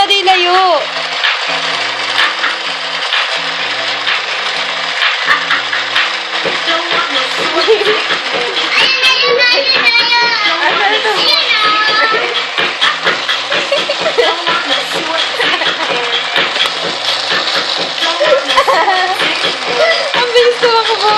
di layo. Ang bilis tumakbo.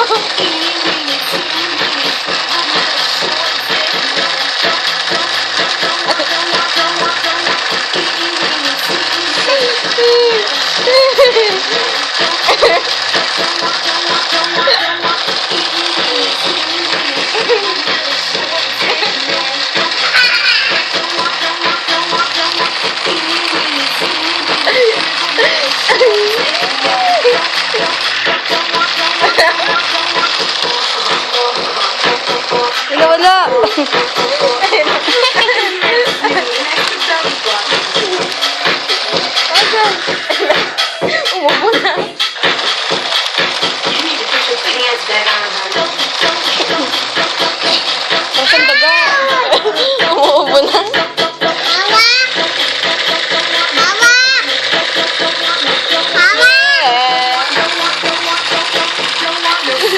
Wala. Umubo na. Ang baga. Umubo na. Mama! Mama! Mama!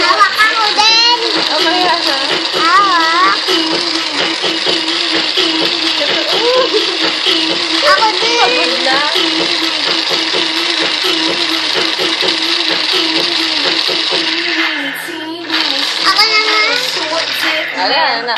Hawak ako din! Mamaya na. Hawak! Ako din! Pagod na. Ako naman! Wala na.